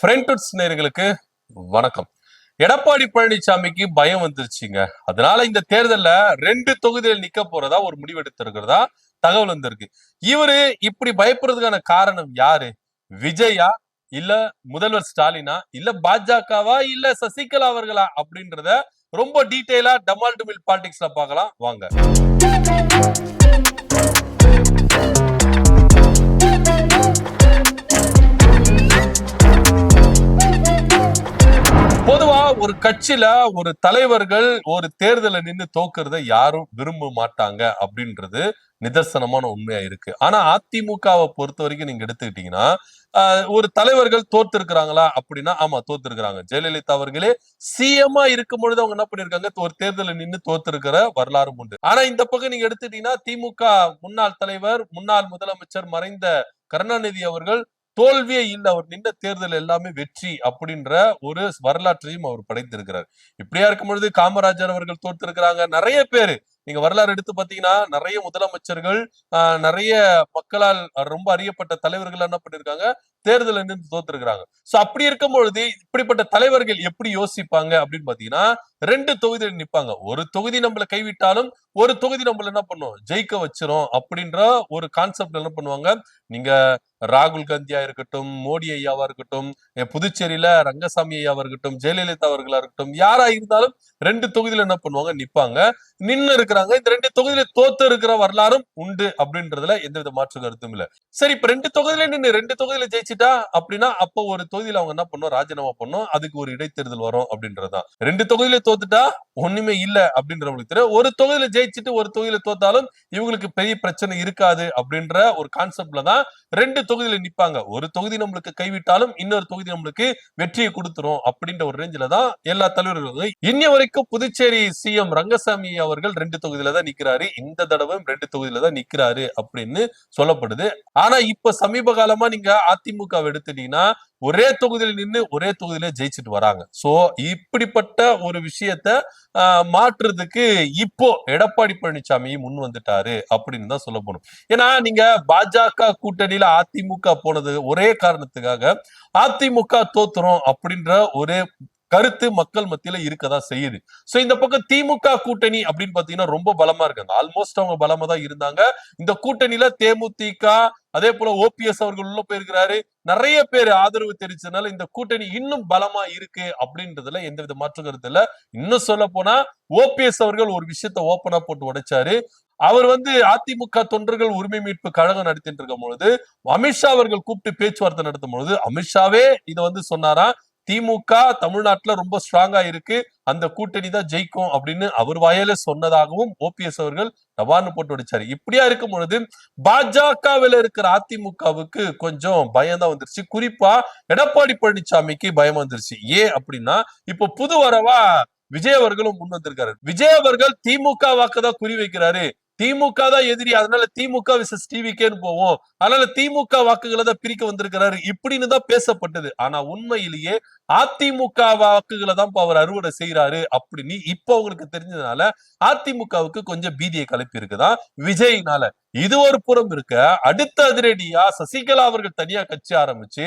Friends நேயர்களுக்கு வணக்கம். எடப்பாடி பழனிசாமிக்கு பயம் வந்துருச்சுங்க. அதனால இந்த தேர்தல்ல 2 தொகுதியில் நிக்க போறதா ஒரு முடிவெடுத்திருக்கிறதா தகவல் வந்திருக்கு. இவரு இப்படி பயப்படுறதுக்கான காரணம் யாரு? விஜயா, இல்ல முதல்வர் ஸ்டாலினா, இல்ல பாஜகவா, இல்ல சசிகலா அவர்களா அப்படின்றத ரொம்ப டீடைலா டமால் டுமில் பாலிடிக்ஸ்ல பார்க்கலாம் வாங்க. பொதுவா ஒரு கட்சியில ஒரு தலைவர்கள் ஒரு தேர்தல நின்னு தோக்குறத யாரும் விரும்ப மாட்டாங்க அப்படின்றது நிதர்சனமான உண்மையா இருக்கு. ஆனா அதிமுகவை பொறுத்த வரைக்கும் நீங்க எடுத்துக்கிட்டீங்கன்னா ஒரு தலைவர்கள் தோத்து இருக்கிறாங்களா அப்படின்னா ஆமா தோத்து இருக்கிறாங்க. ஜெயலலிதா அவர்களே சிஎம்மா இருக்கும் பொழுது அவங்க என்ன பண்ணிருக்காங்க, ஒரு தேர்தல நின்னு தோத்து இருக்கிற வரலாறும் உண்டு. ஆனா இந்த பக்கம் நீங்க எடுத்துட்டீங்கன்னா திமுக முன்னாள் தலைவர் முன்னாள் முதலமைச்சர் மறைந்த கருணாநிதி அவர்கள் தோல்வியே இல்ல, அவர் நின்ற தேர்தல் எல்லாமே வெற்றி அப்படின்ற ஒரு வரலாற்றையும் அவர் படைத்திருக்கிறார். இப்படியா இருக்கும் பொழுது காமராஜர் அவர்கள் தோற்றிருக்கிறாங்க. நிறைய பேரு நீங்க வரலாறு எடுத்து பாத்தீங்கன்னா நிறைய முதலமைச்சர்கள் நிறைய மக்களால் ரொம்ப அறியப்பட்ட தலைவர்கள் என்ன பண்ணிருக்காங்க, தேர்தல் நின்று தோத்துருக்காங்க. சோ அப்படி இருக்கும் பொழுது இப்படிப்பட்ட தலைவர்கள் எப்படி யோசிப்பாங்க அப்படின்னு பாத்தீங்கன்னா 2 தொகுதியில் நிப்பாங்க. ஒரு தொகுதி நம்மள கைவிட்டாலும் ஒரு தொகுதி நம்மள என்ன பண்ணும், ஜெயிக்க வச்சிரும் அப்படின்ற ஒரு கான்செப்ட் என்ன பண்ணுவாங்க. நீங்க ராகுல் காந்தியா இருக்கட்டும், மோடி ஐயாவா இருக்கட்டும், புதுச்சேரியில ரங்கசாமி ஐயாவா இருக்கட்டும், ஜெயலலிதா அவர்களா இருக்கட்டும், யாரா இருந்தாலும் 2 தொகுதியில என்ன பண்ணுவாங்க, நிப்பாங்க. நின்னு இருக்கிறாங்க. இந்த 2 தொகுதியில தோத்து இருக்கிற வரலாறும் உண்டு அப்படின்றதுல எந்தவித மாற்று கருத்தும் இல்ல. சரி, இப்ப 2 தொகுதியில நின்னு 2 தொகுதியில ஜெயிச்சிட்டா அப்படின்னா அப்போ ஒரு தொகுதியில அவங்க என்ன பண்ணும், ராஜினாமா பண்ணும். அதுக்கு ஒரு இடைத்தேர்தல் வரும் அப்படின்றதுதான். 2 தொகுதியில தோத்துட்டா ஒண்ணுமே இல்ல அப்படின்றவங்களுக்கு தெரியும். ஒரு தொகுதியில ஜெயிச்சுட்டு ஒரு தொகுதியில தோத்தாலும் இவங்களுக்கு பெரிய பிரச்சனை இருக்காது அப்படின்ற ஒரு கான்செப்ட்ல தான் 2 தொகுதியில நிப்பாங்க. ஒரு தொகுதி நம்மளுக்கு கைவிட்டாலும் இன்னொரு தொகுதி நம்மளுக்கு வெற்றியை கொடுத்துரும் அப்படின்ற ஒரு ரேஞ்சில தான் எல்லா தலைவர்களும். இன்ன வரைக்கும் புதுச்சேரி சிஎம் ரங்கசாமி அவர்கள் 2 தொகுதியில தான் நிக்கிறாரு. இந்த தடவை 2 தொகுதியில தான் நிக்கிறாரு அப்படின்னு சொல்லப்படுது. ஆனா இப்ப சமீப காலமா நீங்க அதிமுக எடுத்துட்டீங்கன்னா ஒரே தொகுதியில நின்னு ஒரே தொகுதியில ஜெயிச்சுட்டு வராங்க. சோ இப்படிப்பட்ட ஒரு விஷயத்த மாற்றுறதுக்கு இப்போ எடப்பாடி பழனிசாமி முன் வந்துட்டாரு அப்படின்னு தான் சொல்ல போறோம். ஏன்னா நீங்க பாஜக கூட்டணியில அதிமுக போனது ஒரே காரணத்துக்காக அதிமுக தோத்துறோம் அப்படின்ற ஒரே கருத்து மக்கள் மத்தியில இருக்கதா செய்யுது. சோ இந்த பக்கம் திமுக கூட்டணி அப்படின்னு பாத்தீங்கன்னா ரொம்ப பலமா இருக்காங்க. ஆல்மோஸ்ட் அவங்க பலமா தான் இருந்தாங்க. இந்த கூட்டணியில தேமுதிக அதே போல ஓபிஎஸ் அவர்கள் உள்ள போயிருக்கிறாரு. நிறைய பேர் ஆதரவு தெரிவிச்சதுனால இந்த கூட்டணி இன்னும் பலமா இருக்கு அப்படின்றதுல எந்தவித மாற்று கருத்து இல்ல. இன்னும் சொல்ல போனா ஓபிஎஸ் அவர்கள் ஒரு விஷயத்த ஓப்பனா போட்டு உடைச்சாரு. அவர் அதிமுக தொண்டர்கள் உரிமை மீட்பு கழகம் நடத்திட்டு இருக்கும் பொழுது அமித்ஷா அவர்கள் கூப்பிட்டு பேச்சுவார்த்தை நடத்தும் பொழுது அமித்ஷாவே இதை சொன்னாரா, திமுக தமிழ்நாட்டுல ரொம்ப ஸ்ட்ராங்கா இருக்கு, அந்த கூட்டணி தான் ஜெயிக்கும் அப்படின்னு அவர் வாயில சொன்னதாகவும் ஓபிஎஸ் அவர்கள் டபார்னு போட்டு வடிச்சாரு. இப்படியா இருக்கும் பொழுது பாஜகவில் இருக்கிற அதிமுகவுக்கு கொஞ்சம் பயம் தான் வந்துருச்சு. குறிப்பா எடப்பாடி பழனிசாமிக்கு பயம் வந்துருச்சு. ஏன் அப்படின்னா இப்ப புது வரவா விஜய் அவர்களும் முன் வந்திருக்காரு. விஜய் அவர்கள் திமுக வாக்குதான் குறி வைக்கிறாரு. திமுக தான் எதிரி, அதனால திமுக விசஸ் டிவிகேன்னு போவோம், அதனால திமுக வாக்குகளை தான் பிரிக்க வந்திருக்கிறாரு இப்படின்னு தான் பேசப்பட்டது. ஆனா உண்மையிலேயே அதிமுக வாக்குகளை தான் அவர் அறுவடை செய்யறாரு அப்படின்னு இப்ப உங்களுக்கு தெரிஞ்சதுனால அதிமுகவுக்கு கொஞ்சம் பீதியை கலப்பி இருக்குதான் விஜய்னால. இது ஒரு புறம் இருக்க, அடுத்த அதிரடியா சசிகலா அவர்கள் தனியா கட்சி ஆரம்பிச்சு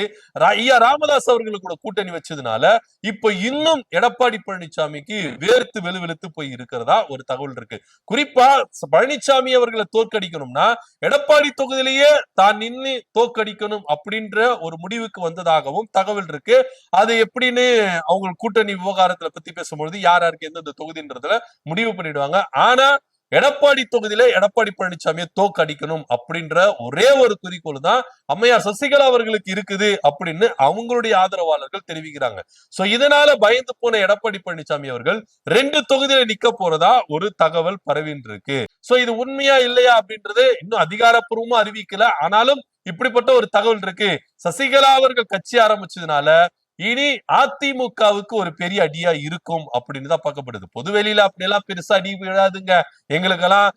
ஐயா ராமதாஸ் அவர்களுக்கு கூட கூட்டணி வச்சதுனால இப்ப இன்னும் எடப்பாடி பழனிசாமிக்கு வேர்த்து வெளுவெளுத்து போய் இருக்கிறதா ஒரு தகவல் இருக்கு. குறிப்பா பழனிசாமி அவர்களை தோற்கடிக்கணும்னா எடப்பாடி தொகுதியிலேயே தான் நின்று தோற்கடிக்கணும் அப்படின்ற ஒரு முடிவுக்கு வந்ததாகவும் தகவல் இருக்கு. அது எப்படின்னு அவங்க கூட்டணி விவகாரத்துல பத்தி பேசும்பொழுது யார் யாருக்கு எந்தெந்த தொகுதின்றதுல முடிவு பண்ணிடுவாங்க. ஆனா எடப்பாடி தொகுதியில எடப்பாடி பழனிசாமியை தோக்கடிக்கணும் அப்படின்ற ஒரே ஒரு குறிக்கோள் தான் அம்மையார் சசிகலா அவர்களுக்கு இருக்குது அப்படின்னு அவங்களுடைய ஆதரவாளர்கள் தெரிவிக்கிறாங்க. சோ இதனால பயந்து போன எடப்பாடி பழனிசாமி அவர்கள் 2 தொகுதியில நிக்க போறதா ஒரு தகவல் பரவின்னு இருக்கு. சோ இது உண்மையா இல்லையா அப்படின்றது இன்னும் அதிகாரப்பூர்வமா அறிவிக்கல. ஆனாலும் இப்படிப்பட்ட ஒரு தகவல் இருக்கு. சசிகலா அவர்கள் கட்சி ஆரம்பிச்சதுனால இனி அதிமுகவுக்கு ஒரு பெரிய அடியா இருக்கும் அப்படின்னு தான் பார்க்கப்படுது. பொதுவெளியில அப்படியெல்லாம் பெருசா அடி விழாதுங்க. எங்களுக்கெல்லாம்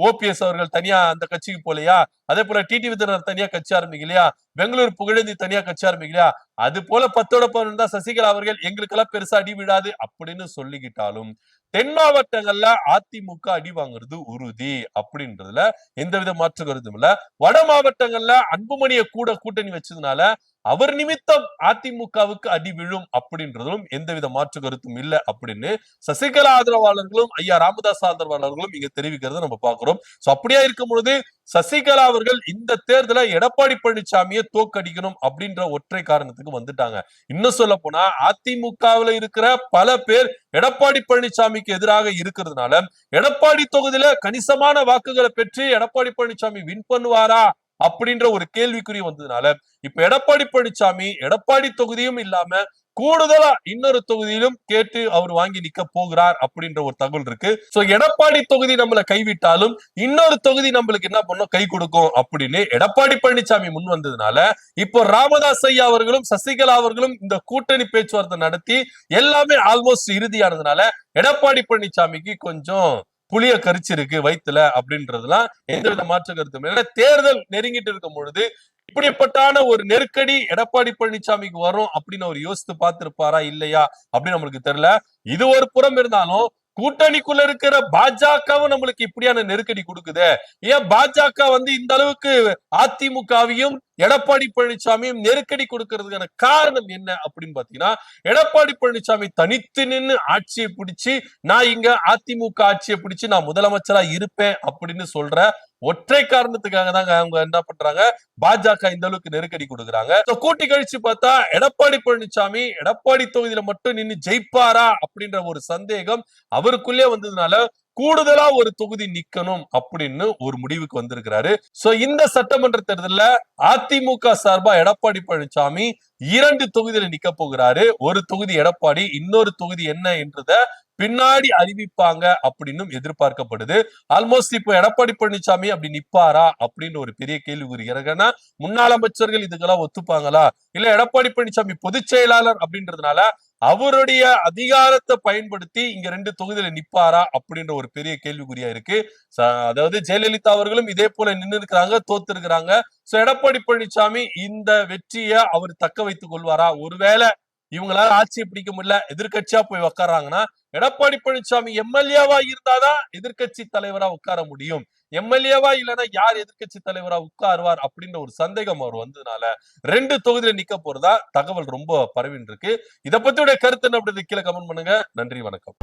ஓபிஎஸ் அவர்கள் தனியா அந்த கட்சிக்கு போலையா, அதே போல டிடி விதினர் தனியா கட்சி ஆரம்பிக்கலையா, பெங்களூர் புகழேந்தி தனியா கட்சி ஆரம்பிக்கலையா, அது போல 10 தான் சசிகலா அவர்கள் எங்களுக்கெல்லாம் பெருசா அடி விழாது அப்படின்னு சொல்லிக்கிட்டாலும் தென் மாவட்டங்கள்ல அதிமுக அடி வாங்குறது உறுதி அப்படின்றதுல எந்தவித மாற்று கருத்தும் இல்ல. வட மாவட்டங்கள்ல அன்புமணியை கூட கூட்டணி வச்சதுனால அவர் நிமித்தம் அதிமுகவுக்கு அடி விழும் அப்படின்றதும் எந்தவித மாற்று கருத்தும் இல்லை அப்படின்னு சசிகலா ஆதரவாளர்களும் ஐயா ராமதாஸ் ஆதரவாளர்களும் இங்க தெரிவிக்கிறத நம்ம பாக்குறோம். சோ அப்படியா இருக்கும் பொழுது சசிகலா அவர்கள் இந்த தேர்தலை எடப்பாடி பழனிசாமியை தோக்கடிக்கணும் அப்படின்ற ஒற்றை காரணத்துக்கு வந்துட்டாங்க. இன்னும் சொல்ல போனா அதிமுகவில் இருக்கிற பல பேர் எடப்பாடி பழனிசாமிக்கு எதிராக இருக்கிறதுனால எடப்பாடி தொகுதியில கணிசமான வாக்குகளை பெற்று எடப்பாடி பழனிசாமி வின் பண்ணுவாரா அப்படின்ற ஒரு கேள்விக்குறி வந்ததுனால இப்ப எடப்பாடி பழனிசாமி எடப்பாடி தொகுதியும் இல்லாம கூடுதலா இன்னொரு தொகுதியிலும் கேட்டு அவர் வாங்கி நிக்க போகிறார் அப்படின்ற ஒரு தகவல் இருக்கு. சோ எடப்பாடி தொகுதி நம்மள கைவிட்டாலும் இன்னொரு தொகுதி நம்மளுக்கு என்ன பண்ணும், கை கொடுக்கும் அப்படின்னு எடப்பாடி பழனிசாமி முன் வந்ததுனால இப்போ ராமதாஸ் ஐயா அவர்களும் சசிகலா அவர்களும் இந்த கூட்டணி பேச்சுவார்த்தை நடத்தி எல்லாமே ஆல்மோஸ்ட் இறுதியானதுனால எடப்பாடி பழனிசாமிக்கு கொஞ்சம் புளிய கரிச்சிருக்கு வயித்துல அப்படின்றதுலாம் எந்தவித மாற்று கருத்தும். தேர்தல் நெருங்கிட்டு இருக்கும் பொழுது இப்படிப்பட்டான ஒரு நெருக்கடி எடப்பாடி பழனிசாமிக்கு வரும் அப்படின்னு அவர் யோசித்து பார்த்திருப்பாரா இல்லையா அப்படின்னு நம்மளுக்கு தெரியல. இது ஒரு புறம் இருந்தாலும் கூட்டணிக்குள்ள இருக்கிற பாஜகவும் நம்மளுக்கு இப்படியான நெருக்கடி கொடுக்குது. ஏன் பாஜக இந்த அளவுக்கு அதிமுகவையும் எடப்பாடி பழனிசாமியும் நெருக்கடி கொடுக்கறதுக்கான காரணம் என்ன அப்படின்னு பாத்தீங்கன்னா, எடப்பாடி பழனிசாமி தனித்து நின்று ஆட்சியை பிடிச்சு நான் இங்க அதிமுக ஆட்சியை பிடிச்சு நான் முதலமைச்சரா இருப்பேன் அப்படின்னு சொல்ற ஒற்றை காரணத்துக்காக தாங்க அவங்க என்ன பண்றாங்க, பாஜக இந்த அளவுக்கு நெருக்கடி கொடுக்குறாங்க. கூட்டி கழிச்சு பார்த்தா எடப்பாடி பழனிசாமி எடப்பாடி தொகுதியில மட்டும் நின்று ஜெயிப்பாரா அப்படின்ற ஒரு சந்தேகம் அவருக்குள்ளே வந்ததுனால கூடுதலா ஒரு தொகுதி நிக்கணும் அப்படின்னு ஒரு முடிவுக்கு வந்திருக்கிறாரு. சோ இந்த சட்டமன்ற தேர்தல்ல அதிமுக சார்பா எடப்பாடி பழனிசாமி 2 தொகுதியில நிக்க போகிறாரு. ஒரு தொகுதி எடப்பாடி, இன்னொரு தொகுதி என்ன என்றத பின்னாடி அறிவிப்பாங்க அப்படின்னு எதிர்பார்க்கப்படுது. ஆல்மோஸ்ட் இப்போ எடப்பாடி பழனிசாமி அப்படி நிப்பாரா அப்படின்னு ஒரு பெரிய கேள்விக்குறி. ஏன்னா முன்னாள் அமைச்சர்கள் இதுக்கெல்லாம் ஒத்துப்பாங்களா, இல்ல எடப்பாடி பழனிசாமி பொதுச் செயலாளர் அப்படின்றதுனால அவருடைய அதிகாரத்தை பயன்படுத்தி இங்க 2 தொகுதியில நிப்பாரா அப்படின்ற ஒரு பெரிய கேள்விக்குறியா இருக்கு. அதாவது ஜெயலலிதா அவர்களும் இதே போல நின்று இருக்கிறாங்க, தோத்து இருக்கிறாங்க. சோ எடப்பாடி பழனிசாமி இந்த வெற்றியை அவர் தக்க வைத்துக் கொள்வாரா? ஒருவேளை இவங்களால ஆட்சியை பிடிக்க முடியல, எதிர்கட்சியா போய் உட்கார்றாங்கன்னா எடப்பாடி பழனிசாமி எம்எல்ஏவா இருந்தாதான் எதிர்கட்சி தலைவரா உட்கார முடியும். எம்எல்ஏவா இல்லைன்னா யார் எதிர்கட்சி தலைவரா உட்காருவார் அப்படின்ற ஒரு சந்தேகம் அவர் வந்ததுனால 2 தொகுதியில நிக்க போறதா தகவல் ரொம்ப பரவின்னு இருக்கு. இதை பத்தியோட கருத்து என்ன அப்படின்றது கீழே கமெண்ட் பண்ணுங்க. நன்றி, வணக்கம்.